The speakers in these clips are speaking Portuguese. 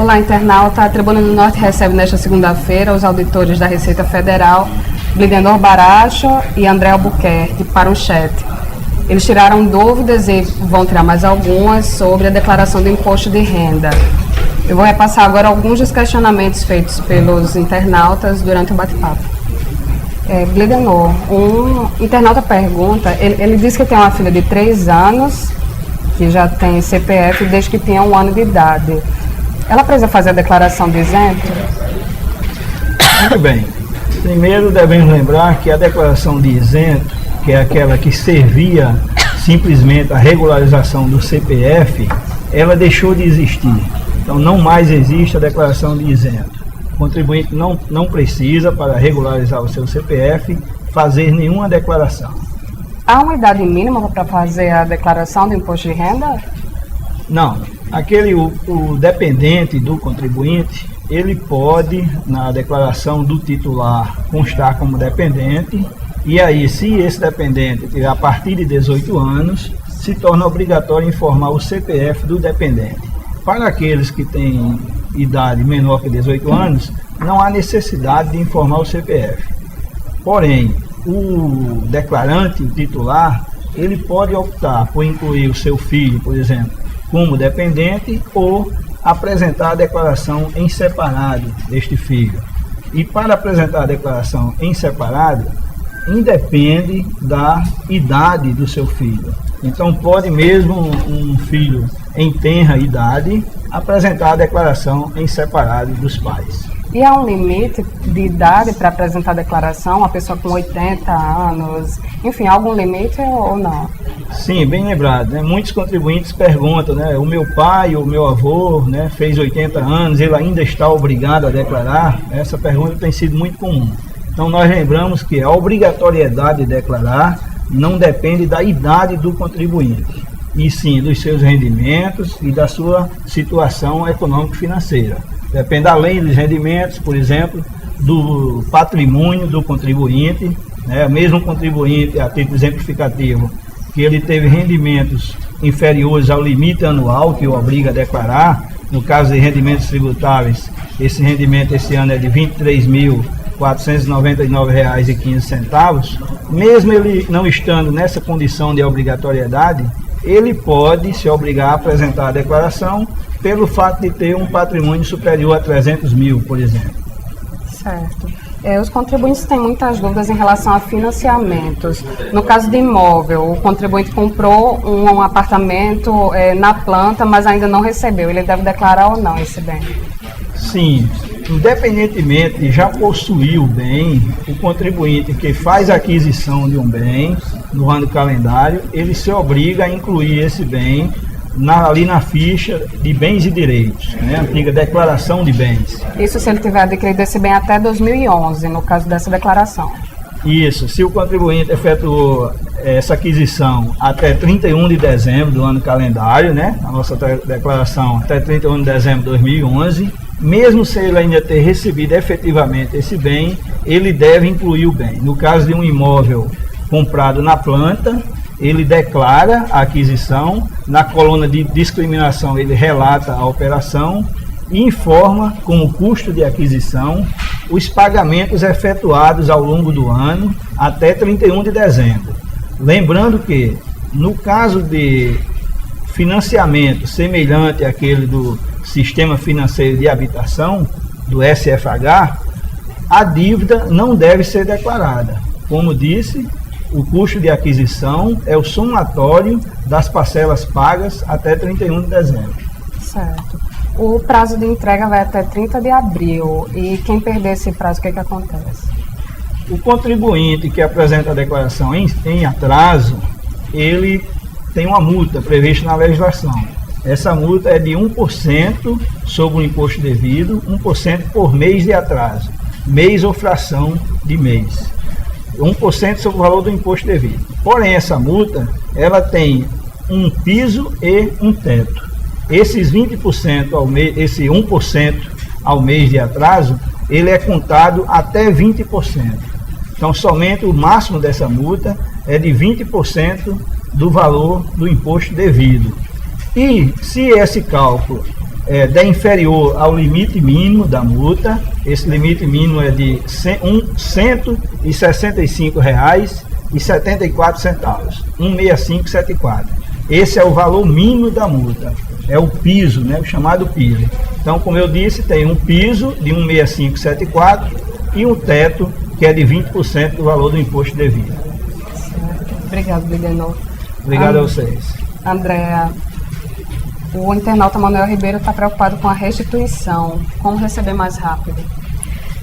Olá, internauta. A Tribuna do Norte recebe nesta segunda-feira os auditores da Receita Federal, Blidenor Baracho e André Albuquerque, para um chat. Eles tiraram dúvidas e vão tirar mais algumas sobre a declaração do imposto de renda. Eu vou repassar agora alguns dos questionamentos feitos pelos internautas durante o bate-papo. Blidenor, um internauta pergunta, ele diz que tem uma filha de 3 anos, que já tem CPF desde que tinha 1 ano de idade. Ela precisa fazer a declaração de isento? Muito bem. Primeiro devemos lembrar que a declaração de isento, que é aquela que servia simplesmente a regularização do CPF, ela deixou de existir. Então não mais existe a declaração de isento. O contribuinte não precisa, para regularizar o seu CPF, fazer nenhuma declaração. Há uma idade mínima para fazer a declaração do imposto de renda? Não. O dependente do contribuinte, ele pode, na declaração do titular, constar como dependente, e aí, se esse dependente tiver a partir de 18 anos, se torna obrigatório informar o CPF do dependente. Para aqueles que têm idade menor que 18 anos, não há necessidade de informar o CPF. Porém, o declarante, o titular, ele pode optar por incluir o seu filho, por exemplo, como dependente ou apresentar a declaração em separado deste filho. E para apresentar a declaração em separado, independe da idade do seu filho. Então pode mesmo um filho em tenra idade apresentar a declaração em separado dos pais. E há um limite de idade para apresentar a declaração? Uma pessoa com 80 anos, enfim, algum limite ou não? Sim, bem lembrado, né? Muitos contribuintes perguntam, né? O meu pai, o meu avô, né, fez 80 anos, ele ainda está obrigado a declarar? Essa pergunta tem sido muito comum. Então nós lembramos que a obrigatoriedade de declarar não depende da idade do contribuinte, e sim dos seus rendimentos e da sua situação econômico-financeira. Depende, além dos rendimentos, por exemplo, do patrimônio do contribuinte, né? Mesmo contribuinte, a título exemplificativo, que ele teve rendimentos inferiores ao limite anual que o obriga a declarar. No caso de rendimentos tributáveis, esse rendimento esse ano é de R$ 23.499,15. Mesmo ele não estando nessa condição de obrigatoriedade, ele pode se obrigar a apresentar a declaração pelo fato de ter um patrimônio superior a 300 mil, por exemplo. Certo. Os contribuintes têm muitas dúvidas em relação a financiamentos. No caso de imóvel, o contribuinte comprou um apartamento na planta, mas ainda não recebeu. Ele deve declarar ou não esse bem? Sim. Independentemente de já possuir o bem, o contribuinte que faz a aquisição de um bem no ano calendário, ele se obriga a incluir esse bem ali na ficha de bens e direitos, né? A antiga declaração de bens. Isso se ele tiver adquirido esse bem até 2011, no caso dessa declaração. Isso, se o contribuinte efetuou essa aquisição até 31 de dezembro do ano calendário, né? A nossa declaração até 31 de dezembro de 2011, mesmo se ele ainda ter recebido efetivamente esse bem, ele deve incluir o bem. No caso de um imóvel comprado na planta, ele declara a aquisição, na coluna de discriminação ele relata a operação e informa como custo de aquisição os pagamentos efetuados ao longo do ano até 31 de dezembro. Lembrando que, no caso de financiamento semelhante àquele do Sistema Financeiro de Habitação, do SFH, a dívida não deve ser declarada. Como disse, o custo de aquisição é o somatório das parcelas pagas até 31 de dezembro. Certo. O prazo de entrega vai até 30 de abril. E quem perder esse prazo, o que acontece? O contribuinte que apresenta a declaração em atraso, ele tem uma multa prevista na legislação. Essa multa é de 1% sobre o imposto devido, 1% por mês de atraso, mês ou fração de mês. 1% sobre o valor do imposto devido. Porém, essa multa, ela tem um piso e um teto. Esses 20% ao mês, esse 1% ao mês de atraso, ele é contado até 20%. Então, somente o máximo dessa multa é de 20% do valor do imposto devido. E se esse cálculo der inferior ao limite mínimo da multa. Esse limite mínimo é de R$ 165,74, 165,74. Esse é o valor mínimo da multa, é o piso, né, o chamado piso. Então, como eu disse, tem um piso de 165,74 e um teto que é de 20% do valor do imposto devido. Obrigado, Bidenor. Obrigado a vocês. Andréa, o internauta Manuel Ribeiro está preocupado com a restituição. Como receber mais rápido?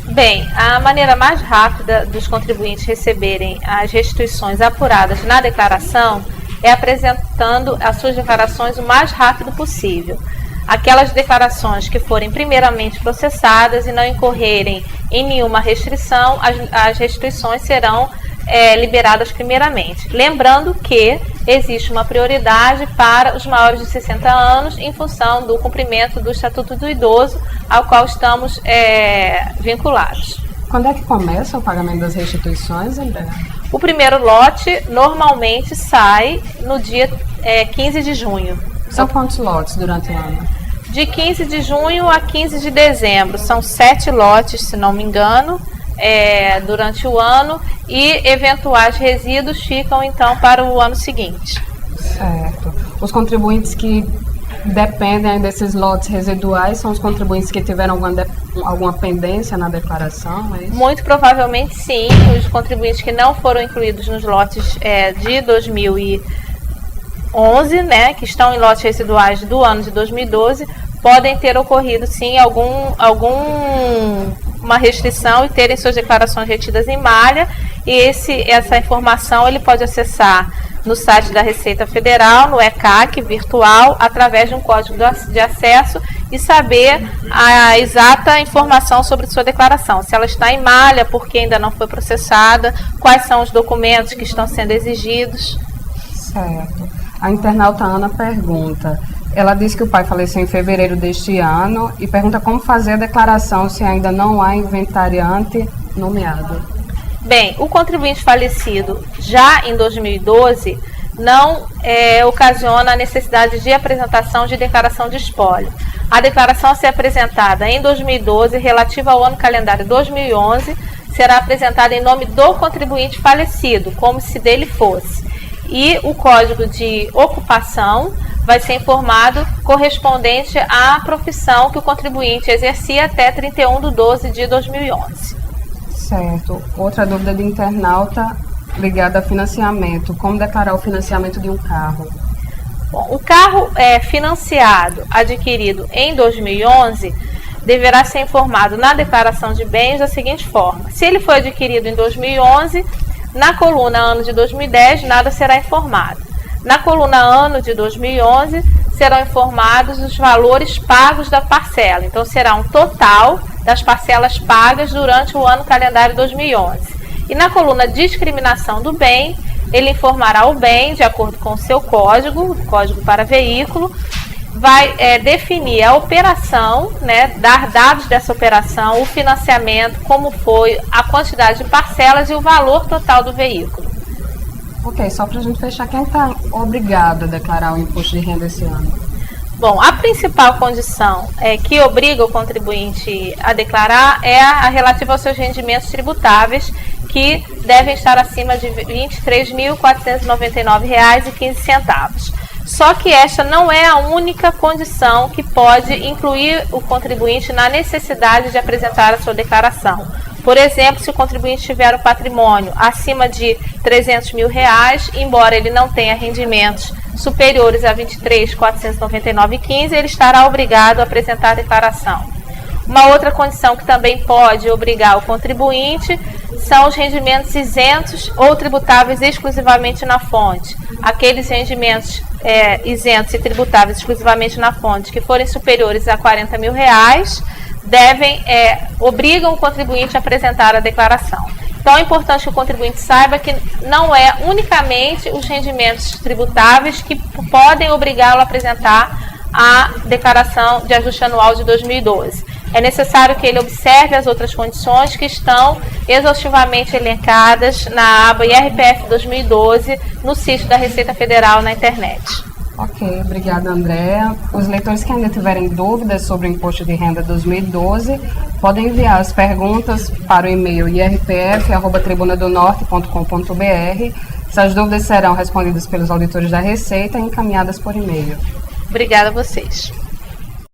Bem, a maneira mais rápida dos contribuintes receberem as restituições apuradas na declaração é apresentando as suas declarações o mais rápido possível. Aquelas declarações que forem primeiramente processadas e não incorrerem em nenhuma restrição, as restituições serão liberadas primeiramente. Lembrando que existe uma prioridade para os maiores de 60 anos em função do cumprimento do Estatuto do Idoso, ao qual estamos vinculados. Quando é que começa o pagamento das restituições, André? O primeiro lote normalmente sai no dia 15 de junho. São quantos lotes durante o ano? De 15 de junho a 15 de dezembro. São 7 lotes, se não me engano, durante o ano, e eventuais resíduos ficam então para o ano seguinte. Certo. Os contribuintes que dependem desses lotes residuais são os contribuintes que tiveram alguma pendência na declaração? É isso? Muito provavelmente sim. Os contribuintes que não foram incluídos nos lotes de 2011, né, que estão em lotes residuais do ano de 2012, podem ter ocorrido sim uma restrição e terem suas declarações retidas em malha, e essa informação ele pode acessar no site da Receita Federal, no ECAC virtual, através de um código de acesso, e saber a exata informação sobre sua declaração, se ela está em malha, porque ainda não foi processada, quais são os documentos que estão sendo exigidos. Certo. A internauta Ana pergunta, ela disse que o pai faleceu em fevereiro deste ano e pergunta como fazer a declaração se ainda não há inventariante nomeado. Bem, o contribuinte falecido já em 2012 não ocasiona a necessidade de apresentação de declaração de espólio. A declaração a ser apresentada em 2012, relativa ao ano calendário 2011, será apresentada em nome do contribuinte falecido, como se dele fosse. E o código de ocupação vai ser informado correspondente à profissão que o contribuinte exercia até 31/12/2011. Certo. Outra dúvida de internauta ligada a financiamento. Como declarar o financiamento de um carro? Bom, o carro financiado, adquirido em 2011, deverá ser informado na declaração de bens da seguinte forma. Se ele foi adquirido em 2011, na coluna ano de 2010, nada será informado. Na coluna ano de 2011, serão informados os valores pagos da parcela. Então, será um total das parcelas pagas durante o ano calendário 2011. E na coluna discriminação do bem, ele informará o bem de acordo com o seu código para veículo, vai definir a operação, né, dar dados dessa operação, o financiamento, como foi, a quantidade de parcelas e o valor total do veículo. Ok, só para a gente fechar, quem está obrigado a declarar o imposto de renda esse ano? Bom, a principal condição que obriga o contribuinte a declarar é a relativa aos seus rendimentos tributáveis, que devem estar acima de R$ 23.499,15. Só que esta não é a única condição que pode incluir o contribuinte na necessidade de apresentar a sua declaração. Por exemplo, se o contribuinte tiver um patrimônio acima de R$ 300 mil, embora ele não tenha rendimentos superiores a R$ 23.499,15, ele estará obrigado a apresentar a declaração. Uma outra condição que também pode obrigar o contribuinte são os rendimentos isentos ou tributáveis exclusivamente na fonte. Aqueles rendimentos isentos e tributáveis exclusivamente na fonte que forem superiores a R$ 40 mil, obrigam o contribuinte a apresentar a declaração. Então é importante que o contribuinte saiba que não é unicamente os rendimentos tributáveis que podem obrigá-lo a apresentar a declaração de ajuste anual de 2012. É necessário que ele observe as outras condições que estão exaustivamente elencadas na aba IRPF 2012 no sítio da Receita Federal na internet. Ok, obrigada, Andréa. Os leitores que ainda tiverem dúvidas sobre o Imposto de Renda 2012 podem enviar as perguntas para o e-mail irpf@tribunadonorte.com.br. Essas dúvidas serão respondidas pelos auditores da Receita e encaminhadas por e-mail. Obrigada a vocês.